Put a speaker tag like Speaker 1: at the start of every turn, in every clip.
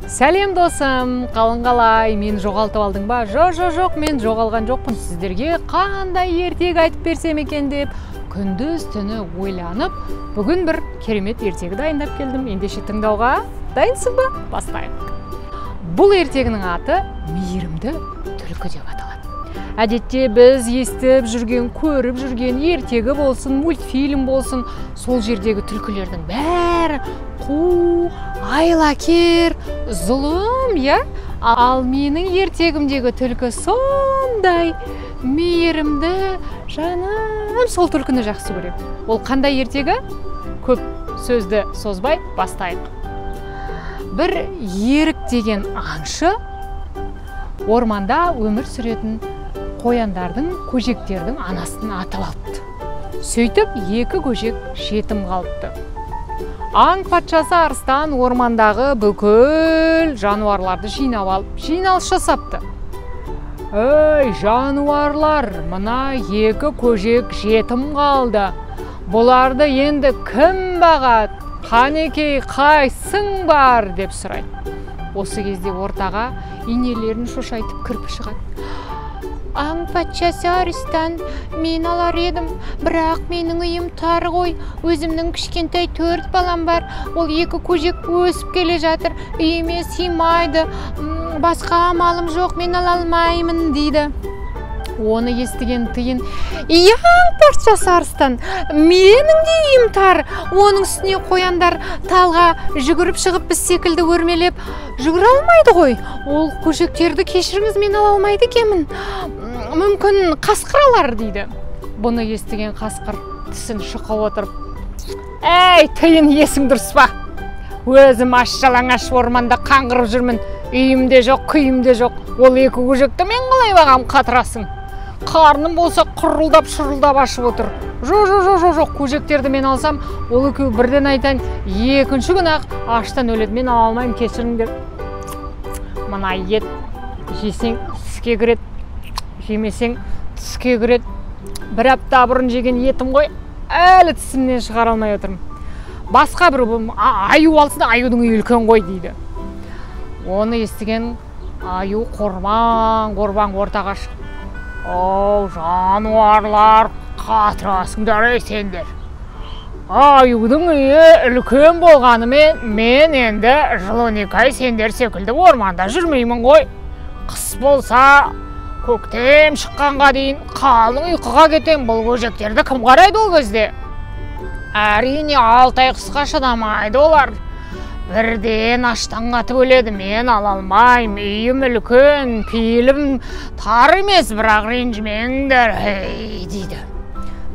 Speaker 1: Сәлем досым, қалың қалай? Мен жоғалтып алдың ба? Жоқ, мен жоғалған жоқпын. Сіздерге қандай ертегі айтып берсем екен деп күндіз түні ойланып, бүгін бір керемет ертегі дайындап келдім. Ендеше тыңдауға дайынсың ба? Бастайық. Бұл ертегінің аты мейірімді түлкі деп аталады. Әдетте біз естіп жүрген, көріп жүрген ертегі болсын, мультфильм болсын, сол жердегі түлкілердің бәрі қу, айлакер, зұлым, я? Ал менің ертегімдегі түлкі сондай мейірімді, жаным сол түлкіні жақсы көреді. Ол қандай ертегі? Көп сөзді созбай бастайық. Бір ерік деген аңшы орманда өмір сүретін қояндардың, көжектердің анасын атып алыпты. Сөйтіп, екі көжек жетім қалыпты. Аң патшасы арыстан ормандағы бүкіл жануарларды жинап алып, жиналыс жасапты. Ей, жануарлар, мына екі көжек жетім қалды. Бұларды енді кім бағады? Қанекей, қайсың бар деп сұрайды. Осы кезде ортаға инелерін шошайтып кірпі шығады. Аң патшасы арыстан, мен алар едім, бірақ менің үйім тар ғой, өзімнің кішкентай 4 балам бар, ол екі көжек өсіп келе жатыр, үйіме сыймайды, басқа амалым жоқ, мен ала алмаймын дейді. Оны естіген тиын, аң патшасы арыстан, менің де үйім тар, оның үстіне қояндар талға жүгіріп шығып біз секілді өрмелеп жүгіре алмайды ғой, ол көжектерді кешіріңіз, мен ала алмайды екенмін, мүмкін қасқыр алар дейді. Бұны естіген қасқыр тісін шұқып отырып, әй, тиын, есің дұрыс па? Өзім аш-жалаңаш орманда қаңғырып жүрмін, үйімде жоқ, күйімде жоқ, ол екі көжекті мен қалай бағам, қатырасың? Қарным болса құрылдап шұрылдап ашып отыр. Жоқ, көжектерді мен алсам, ол екеуі бірден айтайын, екінші күн ақ аштан өледі, мен ала алмаймын, кешіріңдер. Мына ет жесең тіске кіреді, жемесең тіске кіреді. Бір апта бұрын жеген етім ғой, әлі тісімнен шығара алмай отырмын. Басқа бір аю алсын, аюдың үйі үлкен ғой дейді. Оны естіген аю қорбаң ортаға шығып, оу, жануарлар, қатырасыңдар сендер. Аюдың үйі үлкен болғанымен, мен енді жыл 12 ай сендер секілді орманда жүрмеймін ғой. Қыс болса, көктем шыққанға дейін қалың ұйқыға кетем, бұл көжектерді кім қарайды ол кезде? Әрине 6 ай қысқа шыдамайды олар. Бірден аштан қатып өледі, мен ала алмаймын, үйім үлкен, пейілім тар емес, бірақ ренжімеңдер, дейді.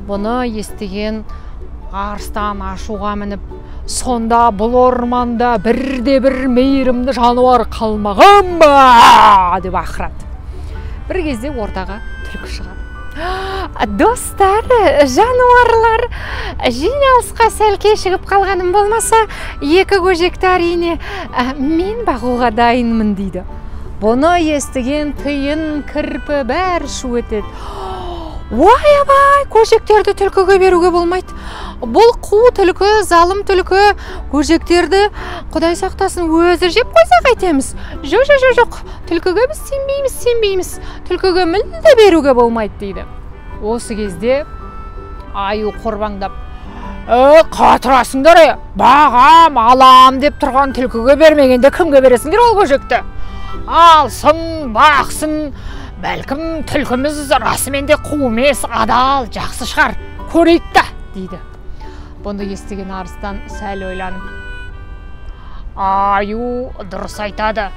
Speaker 1: Бұны естіген арыстан ашуға мініп, сонда бұл орманда бірде-бір мейірімді жануар қалмаған ба, деп ақырады. Бір кезде ортаға түлкі шығады. Достар, жануарлар, жиналысқа сәл кешігіп қалғаным болмаса, екі көжекті әрине мен бағуға дайынмын дейді. Бұны естіген тиын, кірпі бәрі шу етеді. Ой, абай, көжектерді түлкіге беруге болмайды. Бұл қу түлкі, залым түлкі, көжектерді Құдай сақтасын өзі жеп қойса қайтеміз. Жоқ, түлкіге біз сенбейміз. Түлкіге мүлде беруге болмайды дейді. Осы кезде аю қорбаңдап, қатырасыңдар, бағам, алам деп тұрған түлкіге бермегенде кімге бересіңдер ол көжекті? Алсын, бақсын, бәлкім түлкіміз расымен де қу емес, адал, жақсы шығар, көрейік та, дейді. Бұны естіген арыстан сәл ойланып, аю дұрыс айтады.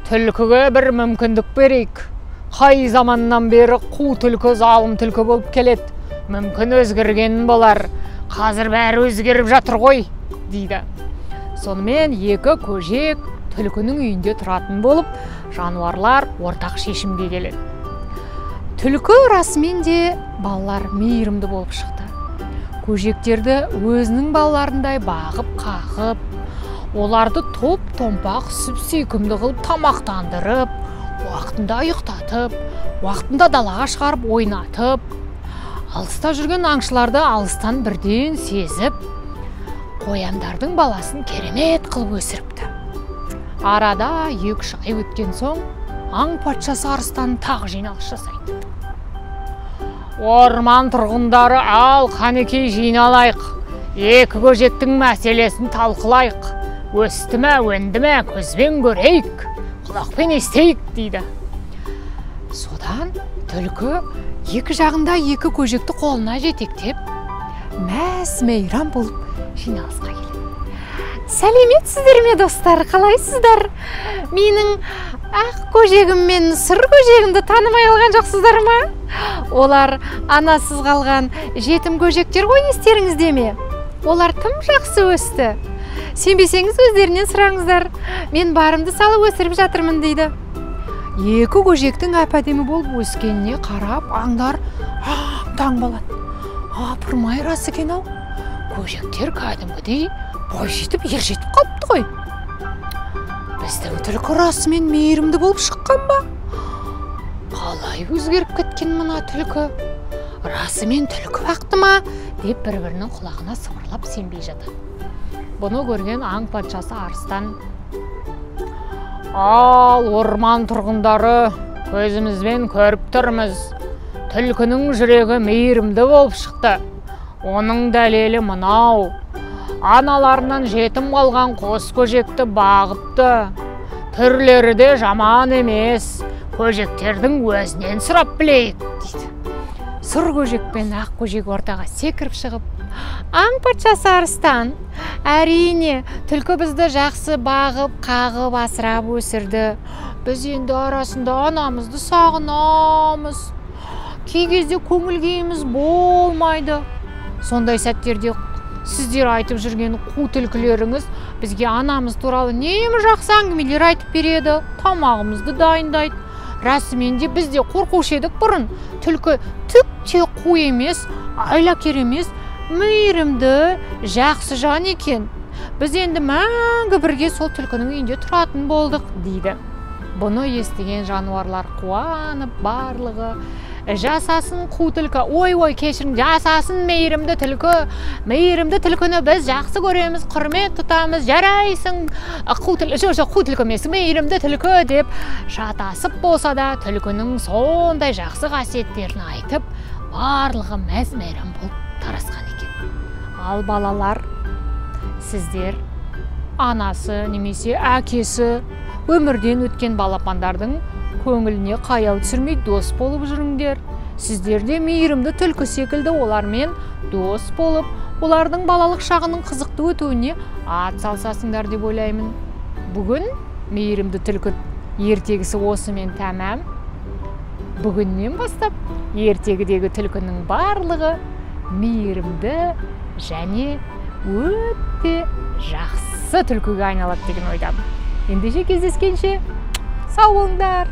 Speaker 1: Түлкіге бір мүмкіндік берейік. Қай заманнан бері қу түлкі, залым түлкі болып келеді. Мүмкін өзгерген болар. Қазір бәрі өзгеріп жатыр ғой, дейді. Сонымен екі көжек түлкінің үйінде тұратын болып, жануарлар ортақ шешімге келеді. Түлкі расымен де балалар мейірімді болып шықты. Көжектерді өзінің балаларындай бағып, қағып, оларды топ-томпақ сүп-сүйкімді қылып тамақтандырып, уақытында ұйықтатып, уақытында далаға шығарып ойнатып, алыста жүрген аңшыларды алыстан бірден сезіп, қояндардың баласын керемет қылып өсіріпті. Арада 2-3 ай өткен соң аң патшасы арыстан тағы жиналыс жасайды. Орман тұрғындары, ал қанекей жиналайық, екі көжектің мәселесін талқылайық, өсті ме, өнді ме, көзбен көрейік, құлақпен естейік дейді. Содан түлкі екі жағында екі көжекті қолына жетектеп, мәз-мейрам болып жиналысқа келеді. Сәлеметсіздер ме, достар, қалайсыздар? Менің ақ көжегім мен сыр көжегімді танымай алған жоқсыздар ма? Олар анасыз қалған жетім көжектер ғой, естеріңізде ме? Олар тым жақсы өсті. Сенбесеңіз өздерінен сұраңыздар. Мен барымды салып өсіріп жатырмын дейді. Екі көжектің әп-әдемі болып өскеніне қарап, аңдар таңбалады. Апырмай, рас екен ау. Көжектер кәдімгідей бой жетіп, ер жетіп қалыпты ғой. Біздің түлкі расымен мейірімді болып шыққан ба? Қалай өзгеріп кеткен мына түлкі? Расымен түлкі бақты ма? Деп бір-бірінің құлағына сыбырлап сенбей жатады. Бұны көрген аң патшасы арыстан: ал орман тұрғындары, көзімізбен көріп тұрмыз. Түлкінің жүрегі мейірімді болып шықты. Оның дәлелі мынау. Аналарынан жетім қалған қос көжекті бағыпты. Түрлері де жаман емес. Көжектердің өзінен сұрап білейік дейді. Сұр көжек пен ақ көжек ортаға секіріп шығып: аң патшасы арыстан, әрине, түлкі бізді жақсы бағып, қағып, асырап өсірді. Біз енді арасында анамызды сағынамыз. Кей кезде көңіл-күйіміз болмайды. Сондай сәттерде сіздер айтып жүрген қу түлкілеріңіз бізге анамыз туралы немі жақсы әңгімелер айтып береді, тамағымызды дайындайды. Расымен де біз де қорқушы едік бұрын. Түлкі түк те қу емес, айлакер емес, мейірімді, жақсы жан екен. Біз енді мәңгі бірге сол түлкінің үйінде тұратын болдық дейді. Бұны естіген жануарлар қуанып, барлығы: жасасын қу түлкі, ой, кешірің, жасасын мейірімді түлкі. Мейірімді түлкіні біз жақсы көреміз, құрмет тұтамыз, жарайсың. Қу түлкі емес, мейірімді түлкі деп шатасып болса да, түлкінің сондай жақсы қасиеттерін айтып, барлығы мәз-мейрам болып тарасқан екен. Ал балалар, сіздер анасы немесе әкесі өмірден өткен балапандардың көңіліне қаяу түсірмей дос болып жүріңдер. Сіздер де мейірімді түлкі секілді олармен дос болып, олардың балалық шағының қызықты өтуіне ат салсасыңдар деп ойлаймын. Бүгін мейірімді түлкі ертегісі осымен тәмам. Бүгіннен бастап ертегідегі түлкінің барлығы мейірімді және өте жақсы түлкіге айналады деген ойдамын. Ендеше кездескенше сау болыңдар.